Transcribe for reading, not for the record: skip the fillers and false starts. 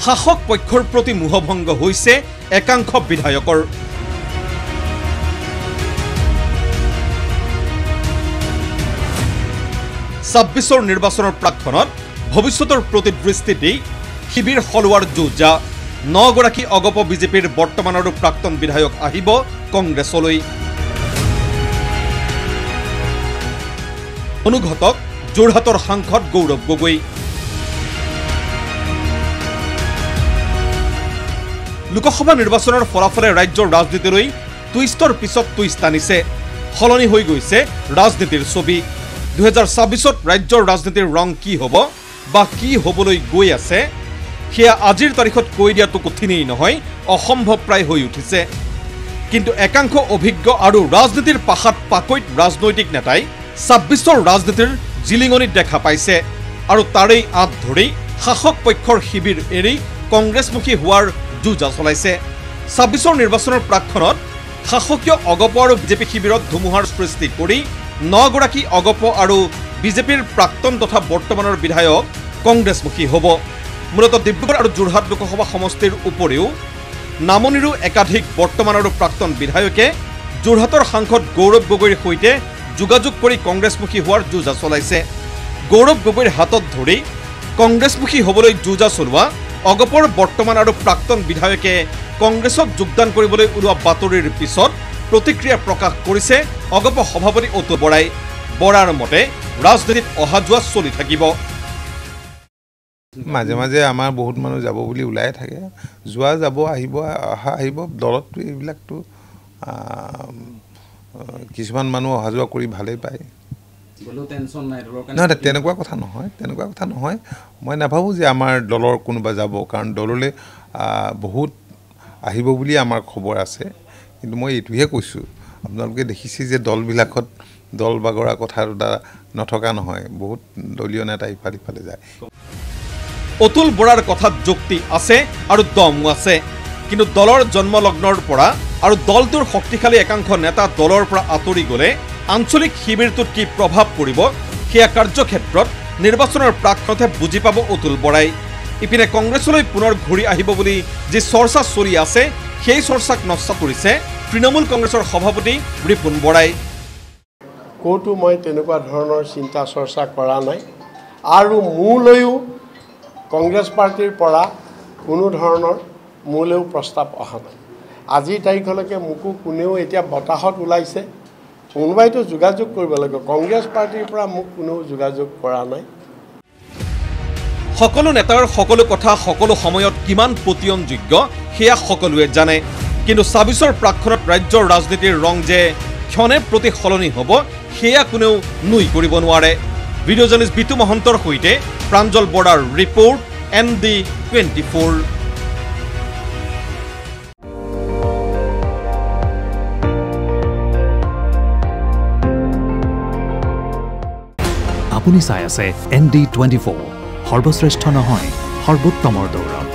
শাসক পক্ষৰ প্ৰতি মোহভংগ হৈছে একাংশ বিধায়কৰ। ২৬ৰ নিৰ্বাচনৰ প্ৰাক্ষণত ভৱিষ্যতৰ প্ৰতি দৃষ্টি দি শিবিৰ সলোৱাৰ যোজা। ৯ গৰাকী অগপ বিজেপিৰ বৰ্তমান আৰু প্ৰাক্তন বিধায়ক আহিব কংগ্ৰেছলৈ। অনুঘটক যোৰহাটৰ সাংসদ গৌৰৱ গগৈ। লোকসভা নিৰ্বাচনৰ ফলাফলে ৰাজ্যৰ ৰাজনীতিলৈ টুইষ্টৰ পিছত টুইষ্ট আনিছে। সলনি হৈ গৈছে ৰাজনীতিৰ ছবি। 2026ত ৰাজ্যৰ ৰাজনীতিৰ ৰং কি হ'ব বা কি হ'বলৈ গৈ আছে সেয়া আজিৰ তাৰিখত কৈ দিয়াটো কঠিনেই নহয়, অসম্ভৱ প্ৰায় হৈ উঠিছে। কিন্তু একাংশ অভিজ্ঞ আৰু ৰাজনীতিৰ পাশাত পাকৈত ৰাজনৈতিক নেতাই 26ৰ ৰাজনীতিৰ জিলিঙনিত দেখা পাইছে আৰু তাৰেই আঁত ধৰি শাসক পক্ষৰ শিবিৰ এৰি কংগ্ৰেছমুখী হোৱাৰ যোজা চলাইছে। 26ৰ নিৰ্বাচনৰ প্ৰাক্ষণত শাসকীয় অগপ আৰু বিজেপি শিবিৰত ধুমুহাৰ সৃষ্টি কৰি ৯ গৰাকী অগপ আৰু বিজেপিৰ প্ৰাক্তন তথা বৰ্তমানৰ বিধায়ক কংগ্ৰেছমুখী হ'ব। মূলতঃ ডিব্ৰুগড় আৰু যোৰহাট লোকসভা সমষ্টিৰ উপৰিও নামনিৰো একাধিক বৰ্তমান আৰু প্ৰাক্তন বিধায়কে যোৰহাটৰ সাংসদ গৌৰৱ গগৈৰ সৈতে যোগাযোগ কৰি কংগ্ৰেছমুখী হোৱাৰ যোজা চলাইছে। গৌৰৱ গগৈৰ হাতত ধৰি কংগ্ৰেছমুখী হ'বলৈ যোজা চলোৱা অগপৰ বৰ্তমান আৰু প্ৰাক্তন বিধায়কে কংগ্ৰেছত যোগদান কৰিবলৈ ওলোৱা বাতৰিৰ পিছত প্ৰতিক্ৰিয়া প্ৰকাশ কৰিছে অগপ সভাপতি অতুল বৰাই। বৰাৰ মতে ৰাজনীতিত অহা যোৱা চলি থাকিব। মাজে মাজে আমাৰ বহুত মানুহ যাব বুলি ওলাই থাকে, যোৱা যাব, আহিব, অহা আহিব। দলতটো এইবিলাকতো কিছুমান মানুহ অহা যোৱা কৰি ভালেই পায়। নহয়, তেনেকুৱা কথা নহয়, তেনেকুৱা কথা নহয়। মই নাভাবোঁ যে আমাৰ দলৰ কোনোবা যাব, কাৰণ দললৈ বহুত আহিব বুলি আমাৰ খবৰ আছে। কিন্তু মই এইটোহে কৈছোঁ, আপোনালোকে দেখিছে যে দলবিলাকত দল বাগৰা কথা দুটা নথকা নহয়, বহুত দলীয় নেতা ইফালে সিফালে যায়। অতুল বৰাৰ কথাত যুক্তি আছে আৰু দমো আছে, কিন্তু দলৰ জন্মলগ্নৰ পৰা আৰু দলটোৰ শক্তিশালী একাংশ নেতা দলৰ পৰা আঁতৰি গ'লে আঞ্চলিক শিবিৰটোত কি প্ৰভাৱ পৰিব সেয়া কাৰ্যক্ষেত্ৰত নিৰ্বাচনৰ প্ৰাক্ষণতে বুজি পাব অতুল বৰাই। ইপিনে কংগ্ৰেছলৈ পুনৰ ঘূৰি আহিব বুলি যি চৰ্চা চলি আছে সেই চৰ্চাক নস্যা কৰিছে তৃণমূল কংগ্ৰেছৰ সভাপতি ৰিপুণ বৰাই। ক'তো মই তেনেকুৱা ধৰণৰ চিন্তা চৰ্চা কৰা নাই আৰু মোলৈও কংগ্ৰেছ পাৰ্টিৰ পৰা কোনো ধৰণৰ মোলৈও প্ৰস্তাৱ অহা নাই। আজিৰ তাৰিখলৈকে মোকো কোনেও এতিয়া বতাহত ওলাইছে, কোনোবাইতো যোগাযোগ কৰিব লাগিব। কংগ্ৰেছ পাৰ্টিৰ পৰা মোক কোনেও যোগাযোগ কৰা নাই। সকলো নেতাৰ সকলো কথা সকলো সময়ত কিমান পতিয়নযোগ্য সেয়া সকলোৱে জানে, কিন্তু 26ৰ প্ৰাক্ষণত ৰাজ্যৰ ৰাজনীতিৰ ৰং যে ক্ষণে প্ৰতি সলনি হ'ব সেয়া কোনেও নুই কৰিব নোৱাৰে। ভিডিঅ' জাৰ্নেলিষ্ট বিতু মহন্তৰ সৈতে প্ৰাঞ্জল বৰাৰ ৰিপৰ্ট, ND24। আপুনি চাই আছে ND24, সৰ্বশ্ৰেষ্ঠ নহয়, সৰ্বোত্তমৰ দৌৰত।